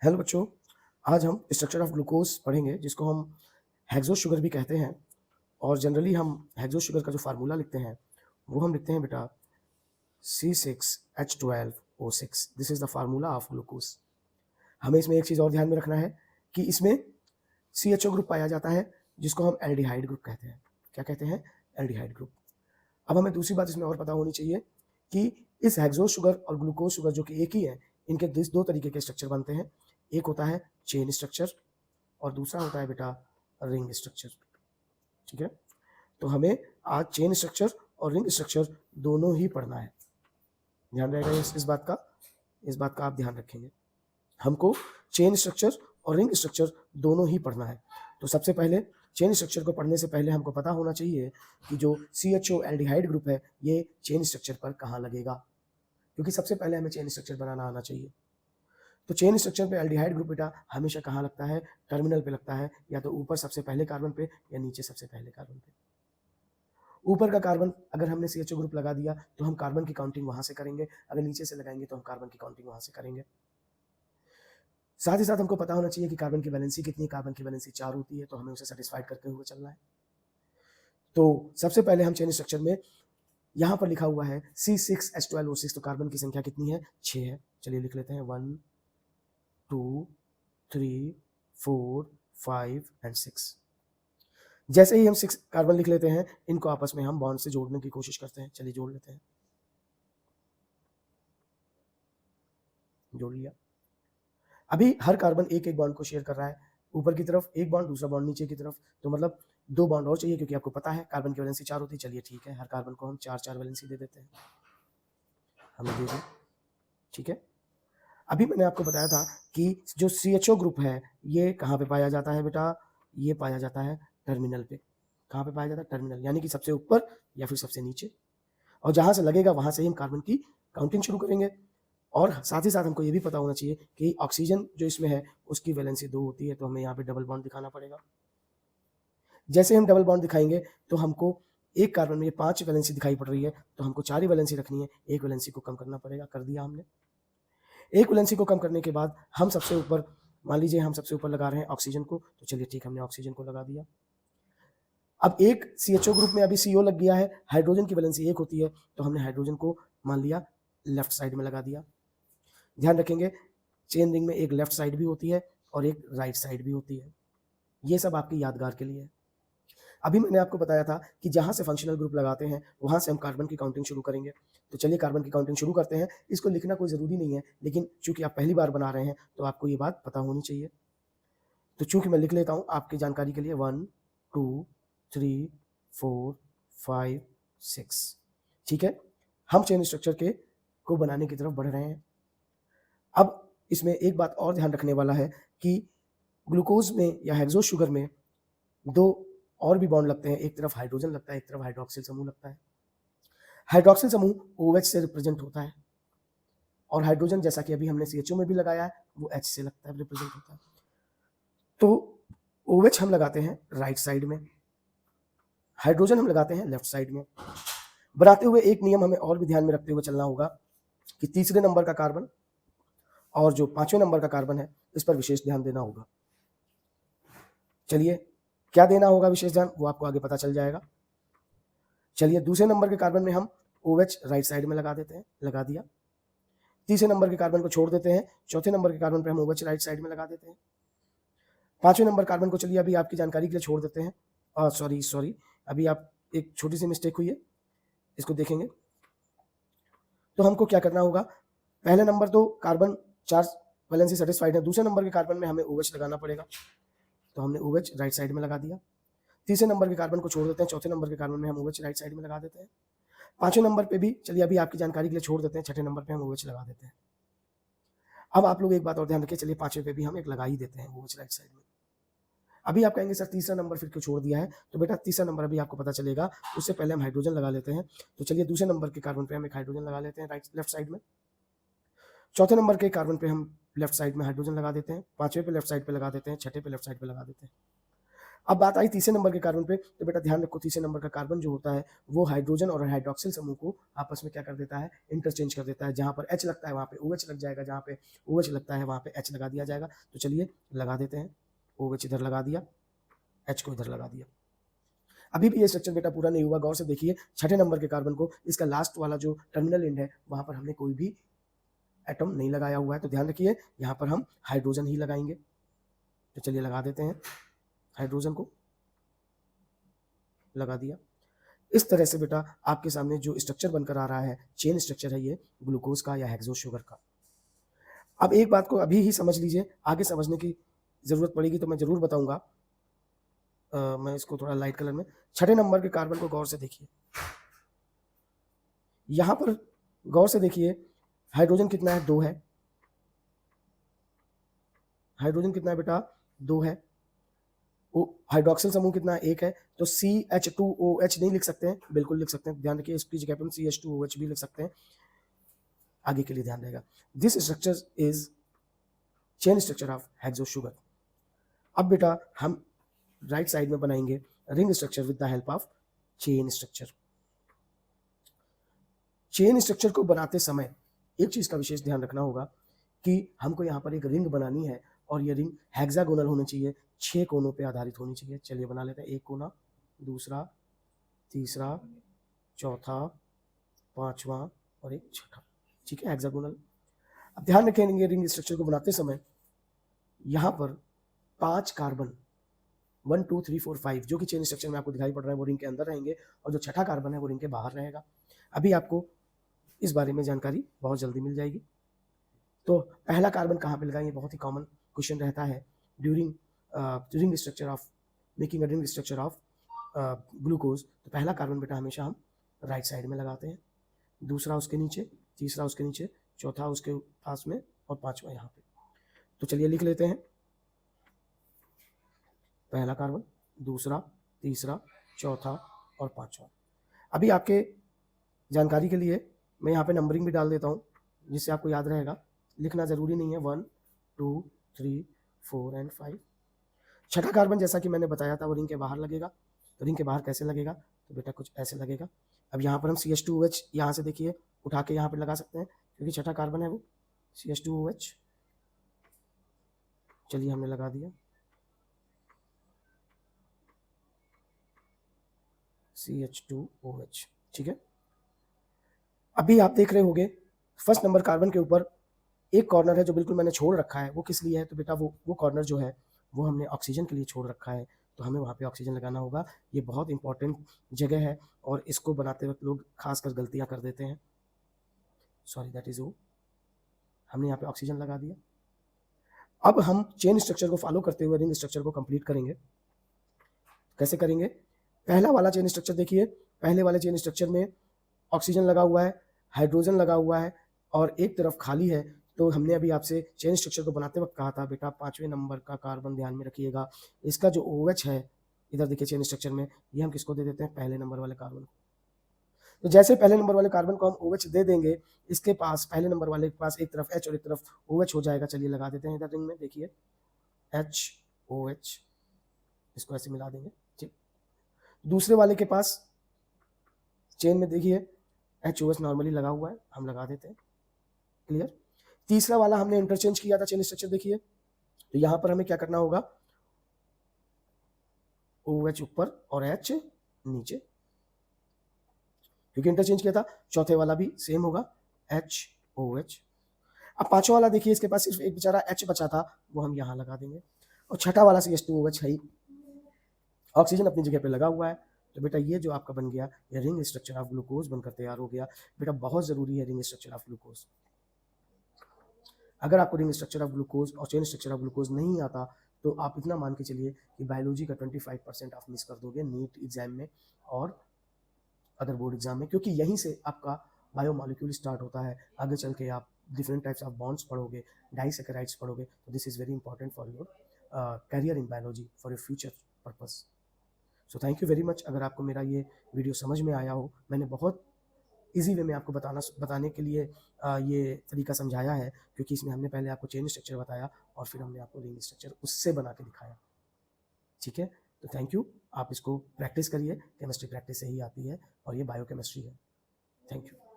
Hello बच्चों, आज हम स्ट्रक्चर ऑफ ग्लूकोज पढ़ेंगे जिसको हम हेक्सो शुगर भी कहते हैं। और जनरली हम हेक्सो शुगर का जो फार्मूला लिखते हैं वो हम लिखते हैं बेटा C6H12O6। This is the formula of glucose. हमें इसमें एक चीज़ और ध्यान में रखना है कि इसमें CHO ग्रुप पाया जाता है जिसको हम एल्डिहाइड ग्रुप कहते हैं। क्या कहते हैं? Aldehyde group. अब हमें दूसरी बात इसमें और पता होनी चाहिए कि इस हेक्सो शुगर और ग्लूकोज शुगर जो कि एक ही है, इनके दो तरीके के स्ट्रक्चर बनते हैं। एक होता है चेन स्ट्रक्चर और दूसरा होता है बेटा रिंग स्ट्रक्चर। ठीक है, तो हमें आज चेन स्ट्रक्चर और रिंग स्ट्रक्चर दोनों ही पढ़ना है। ध्यान रहेगा इस बात का आप ध्यान रखेंगे। हमको चेन स्ट्रक्चर और रिंग स्ट्रक्चर दोनों ही पढ़ना है। तो सबसे पहले चेन स्ट्रक्चर को पढ़ने से पहले हमको पता होना चाहिए कि जो CHO एल्डिहाइड ग्रुप है ये चेन स्ट्रक्चर पर कहाँ लगेगा, क्योंकि सबसे पहले हमें चेन स्ट्रक्चर बनाना आना चाहिए। तो चेन स्ट्रक्चर पे एल्डिहाइड ग्रुप बेटा हमेशा कहाँ लगता है? टर्मिनल पे लगता है, या तो ऊपर सबसे पहले कार्बन पे या नीचे सबसे पहले कार्बन पे। ऊपर का कार्बन अगर हमने CHO ग्रुप लगा दिया तो हम कार्बन की काउंटिंग वहां से करेंगे, अगर नीचे से लगाएंगे तो हम कार्बन की काउंटिंग वहां से करेंगे। साथ ही साथ हमको पता होना चाहिए कि कार्बन की वैलेंसी कितनी है। कार्बन की वैलेंसी 4 होती है, तो हमें उसे सेटिस्फाइड करते हुए चलना है। तो सबसे पहले हम चेन स्ट्रक्चर में यहाँ पर लिखा हुआ है C6H12O6, तो कार्बन की संख्या कितनी है? 6 है। चलिए लिख लेते हैं 1 2 3 4 5 एंड 6। जैसे ही हम 6 कार्बन लिख लेते हैं, इनको आपस में हम बॉन्ड से जोड़ने की कोशिश करते हैं। चलिए जोड़ लेते हैं, जोड़ लिया। अभी हर कार्बन एक एक बॉन्ड को शेयर कर रहा है, ऊपर की तरफ एक बॉन्ड, दूसरा बॉन्ड नीचे की तरफ, तो मतलब 2 बॉन्ड और चाहिए, क्योंकि आपको पता है कार्बन की वैलेंसी 4 होती है। चलिए ठीक है, हर कार्बन को हम 4 वैलेंसी दे देते हैं, हमें दे दी। ठीक है, अभी मैंने आपको बताया था कि जो CHO ग्रुप है ये कहाँ पे पाया जाता है बेटा? ये पाया जाता है टर्मिनल पे। कहाँ पे पाया जाता है? टर्मिनल, यानी कि सबसे ऊपर या फिर सबसे नीचे। और जहां से लगेगा वहां से ही हम कार्बन की काउंटिंग शुरू करेंगे। और साथ ही साथ हमको ये भी पता होना चाहिए कि ऑक्सीजन जो इसमें है उसकी वैलेंसी 2 होती है, तो हमें यहाँ पे डबल बॉन्ड दिखाना पड़ेगा। जैसे हम डबल बॉन्ड दिखाएंगे तो हमको एक कार्बन में 5 वैलेंसी दिखाई पड़ रही है, तो हमको 4 ही वैलेंसी रखनी है, एक वैलेंसी को कम करना पड़ेगा। कर दिया हमने। एक वैलेंसी को कम करने के बाद हम सबसे ऊपर, मान लीजिए हम सबसे ऊपर लगा रहे हैं ऑक्सीजन को, तो चलिए ठीक, हमने ऑक्सीजन को लगा दिया। अब एक CHO ग्रुप में अभी CO लग गया है, हाइड्रोजन की वैलेंसी 1 होती है, तो हमने हाइड्रोजन को मान लिया लेफ्ट साइड में लगा दिया। ध्यान रखेंगे चेन रिंग में एक लेफ्ट साइड भी होती है और एक राइट साइड भी होती है। ये सब आपकी यादगार के लिए है। अभी मैंने आपको बताया था कि जहां से फंक्शनल ग्रुप लगाते हैं वहां से हम कार्बन की काउंटिंग शुरू करेंगे। तो चलिए कार्बन की काउंटिंग शुरू करते हैं। इसको लिखना कोई ज़रूरी नहीं है, लेकिन चूंकि आप पहली बार बना रहे हैं तो आपको ये बात पता होनी चाहिए। तो चूंकि मैं लिख लेता हूँ आपकी जानकारी के लिए, 1 2 3 4 5 6। ठीक है, हम चेन स्ट्रक्चर के को बनाने की तरफ बढ़ रहे हैं। अब इसमें एक बात और ध्यान रखने वाला है कि ग्लूकोज में या हेक्सो शुगर में 2 और भी बॉन्ड लगते हैं। एक तरफ हाइड्रोजन लगता है, एक तरफ हाइड्रोक्सिल समूह लगता है। हाइड्रोक्सिल समूह OH से रिप्रेजेंट होता है, और हाइड्रोजन जैसा कि अभी हमने CHO में भी लगाया है वो H से लगता है, रिप्रेजेंट होता है। तो OH हम लगाते हैं राइट साइड में, हाइड्रोजन हम लगाते हैं लेफ्ट साइड में। बनाते हुए एक नियम हमें और भी ध्यान में रखते हुए चलना होगा कि तीसरे नंबर का कार्बन और जो 5वें नंबर का कार्बन है इस पर विशेष ध्यान देना होगा। चलिए क्या देना होगा विशेष ध्यान, वो आपको आगे पता चल जाएगा। चलिए दूसरे नंबर के कार्बन में हम OH राइट साइड में लगा देते हैं, लगा दिया। तीसरे नंबर के कार्बन को छोड़ देते हैं, चौथे नंबर के कार्बन पर हम OH राइट साइड में लगा देते हैं। 5वें नंबर कार्बन को चलिए अभी आपकी जानकारी के लिए छोड़ देते हैं। सॉरी, अभी आप एक छोटी सी मिस्टेक हुई है, इसको देखेंगे। तो हमको क्या करना होगा, पहले नंबर तो कार्बन 4 वैलेंसी सेटिस्फाइड है, दूसरे नंबर के कार्बन में हमें OH लगाना पड़ेगा, तो हमने OH राइट साइड में लगा दिया। तीसरे नंबर के कार्बन को छोड़ देते हैं, चौथे नंबर के कार्बन में हम OH राइट साइड में लगा देते हैं। 5वें नंबर पे भी चलिए अभी आपकी जानकारी के लिए छोड़ देते हैं, छठे नंबर पे हम OH लगा देते हैं। अब आप लोग एक बात और ध्यान रखिए, चलिए 5वें पे भी हम एक लगा ही देते हैं OH राइट साइड में। अभी आप कहेंगे सर तीसरा नंबर फिर क्यों छोड़ दिया है? तो बेटा तीसरा नंबर अभी आपको पता चलेगा, उससे पहले हम हाइड्रोजन लगा लेते हैं। तो चलिए दूसरे नंबर के कार्बन पे हम एक हाइड्रोजन लगा लेते हैं लेफ्ट साइड में। चौथे नंबर के कार्बन पे हम लेफ्ट साइड में हाइड्रोजन लगा देते हैं, 5वें पे लेफ्ट साइड पे लगा देते हैं, छठे पे लेफ्ट साइड पे लगा देते हैं। अब बात आई तीसरे नंबर के कार्बन पे, तो बेटा ध्यान रखो तीसरे नंबर का कार्बन जो होता है वो हाइड्रोजन और हाइड्रोक्सिल समूह को आपस में क्या कर देता है, इंटरचेंज कर देता है। जहाँ पर H लगता है वहाँ पे OH लग जाएगा, जहाँ पे OH लगता है वहाँ पे H लगा दिया जाएगा। तो चलिए लगा देते हैं, OH इधर लगा दिया, H को इधर लगा दिया। अभी भी ये स्ट्रक्चर बेटा पूरा नहीं हुआ, गौर से देखिए छठे नंबर के कार्बन को इसका लास्ट वाला जो टर्मिनल एंड है वहाँ पर हमने कोई भी एटम नहीं लगाया हुआ है, तो ध्यान रखिए यहाँ पर हम हाइड्रोजन ही लगाएंगे। तो चलिए लगा देते हैं, हाइड्रोजन को लगा दिया। इस तरह से बेटा आपके सामने जो स्ट्रक्चर बनकर आ रहा है, चेन स्ट्रक्चर है ये ग्लूकोज का या हेक्सो शुगर का। अब एक बात को अभी ही समझ लीजिए, आगे समझने की जरूरत पड़ेगी तो मैं जरूर बताऊंगा। मैं इसको थोड़ा लाइट कलर में, छठे नंबर के कार्बन को गौर से देखिए, यहां पर गौर से देखिए हाइड्रोजन कितना है, 2 है। हाइड्रोजन कितना है बेटा, 2 है। हाइड्रोक्सिल समूह कितना है, 1 है। तो CH2OH नहीं लिख सकते हैं, बिल्कुल लिख सकते हैं, ध्यान रखिए इसकी जगह पर हम CH2OH भी लिख सकते हैं, आगे के लिए ध्यान रहेगा। This structure is chain structure of hexo sugar. अब बेटा हम राइट साइड में बनाएंगे ring structure with the help of chain structure. Chain structure को बनाते समय एक चीज का विशेष ध्यान रखना होगा कि हमको यहाँ पर एक रिंग बनानी है और ये रिंग हेक्सागोनल होनी चाहिए, 6 कोनों पे आधारित होनी चाहिए। चलिए बना लेते हैं, एक कोना, दूसरा, तीसरा, चौथा, पांचवा और एक छठा, ठीक है, हेक्सागोनल। अब ध्यान रखेंगे रिंग स्ट्रक्चर को बनाते समय यहाँ पर 5 कार्बन 1 2 3 4 5 जो कि चेन स्ट्रक्चर में आपको दिखाई पड़ रहा है वो रिंग के अंदर रहेंगे और जो छठा कार्बन है वो रिंग के बाहर रहेगा। अभी आपको इस बारे में जानकारी बहुत जल्दी मिल जाएगी। तो पहला कार्बन कहाँ पे लगा, ये बहुत ही कॉमन क्वेश्चन रहता है during ring structure of making a ring structure of glucose. तो पहला कार्बन बेटा हमेशा हम राइट साइड में लगाते हैं, दूसरा उसके नीचे, तीसरा उसके नीचे, चौथा उसके पास में और पांचवा यहाँ पे। तो चलिए लिख लेते हैं, पहला कार्बन, दूसरा, तीसरा, चौथा और पांचवा। अभी आपके जानकारी के लिए मैं यहाँ पे नंबरिंग भी डाल देता हूँ जिससे आपको याद रहेगा, लिखना जरूरी नहीं है, 1 2 3 4 एंड 5। छठा कार्बन जैसा कि मैंने बताया था वो रिंग के बाहर लगेगा। तो रिंग के बाहर कैसे लगेगा, तो बेटा कुछ ऐसे लगेगा। अब यहाँ पर हम CH2OH यहाँ से देखिए उठा के यहाँ पर लगा सकते हैं क्योंकि छठा कार्बन है वो CH2OH। चलिए हमने लगा दिया CH2OH, ठीक है। अभी आप देख रहे होंगे फर्स्ट नंबर कार्बन के ऊपर एक कॉर्नर है जो बिल्कुल मैंने छोड़ रखा है, वो किस लिए है, तो बेटा वो कॉर्नर जो है वो हमने ऑक्सीजन के लिए छोड़ रखा है, तो हमें वहाँ पे ऑक्सीजन लगाना होगा। ये बहुत इंपॉर्टेंट जगह है और इसको बनाते वक्त लोग खासकर गलतियाँ कर देते हैं। सॉरी, दैट इज ओ, हमने यहाँ पे ऑक्सीजन लगा दिया। अब हम चेन स्ट्रक्चर को फॉलो करते हुए रिंग स्ट्रक्चर को कंप्लीट करेंगे। कैसे करेंगे, पहला वाला चेन स्ट्रक्चर देखिए, पहले वाले चेन स्ट्रक्चर में ऑक्सीजन लगा हुआ है, हाइड्रोजन लगा हुआ है और एक तरफ खाली है। तो हमने अभी आपसे चेन स्ट्रक्चर को बनाते वक्त कहा था बेटा 5वें नंबर का कार्बन ध्यान में रखिएगा, इसका जो OH है इधर देखिए चेन स्ट्रक्चर में, ये हम किसको दे देते हैं, पहले नंबर वाले कार्बन को। तो जैसे पहले नंबर वाले कार्बन को हम OH दे देंगे, इसके पास पहले नंबर वाले के पास एक तरफ H और एक तरफ OH हो जाएगा। चलिए लगा देते हैं इधर रिंग में, देखिए HOH, इसको ऐसे मिला देंगे, ठीक। दूसरे वाले के पास चेन में देखिए HOH नॉर्मली लगा हुआ है, हम लगा देते हैं, क्लियर। तीसरा वाला हमने इंटरचेंज किया था चेन स्ट्रक्चर देखिए, तो यहां पर हमें क्या करना होगा, OH ऊपर और H नीचे, क्योंकि इंटरचेंज किया था। चौथे वाला भी सेम होगा, HOH। अब पांचवा वाला देखिए, इसके पास सिर्फ एक बेचारा H बचा था, वो हम यहां लगा देंगे। और छठा वाला CH2OH है ही, ऑक्सीजन अपनी जगह पे लगा हुआ है। तो बेटा ये जो आपका बन गया, ये रिंग स्ट्रक्चर ऑफ ग्लूकोज बनकर तैयार हो गया। बेटा बहुत जरूरी है रिंग स्ट्रक्चर ऑफ ग्लूकोज। अगर आपको रिंग स्ट्रक्चर ऑफ ग्लूकोज और चेन स्ट्रक्चर ऑफ ग्लूकोज नहीं आता तो आप इतना मान के चलिए कि बायोलॉजी का 25% आप मिस कर दोगे नीट एग्जाम में और अदर बोर्ड एग्जाम में, क्योंकि यहीं से आपका बायोमॉलिक्यूल स्टार्ट होता है। आगे चल के आप डिफरेंट टाइप्स ऑफ बॉन्ड्स पढ़ोगे, डाइसैकेराइड्स पढ़ोगे, तो this is very important for your career in biology, for your future purpose. So thank you very much. अगर आपको मेरा ये वीडियो समझ में आया हो, मैंने बहुत इजी वे में आपको बताने के लिए ये तरीका समझाया है, क्योंकि इसमें हमने पहले आपको चेन स्ट्रक्चर बताया और फिर हमने आपको रिंग स्ट्रक्चर उससे बना के दिखाया, ठीक है। तो थैंक यू, आप इसको प्रैक्टिस करिए, केमिस्ट्री प्रैक्टिस से ही आती है और ये बायोकेमिस्ट्री है। Thank you.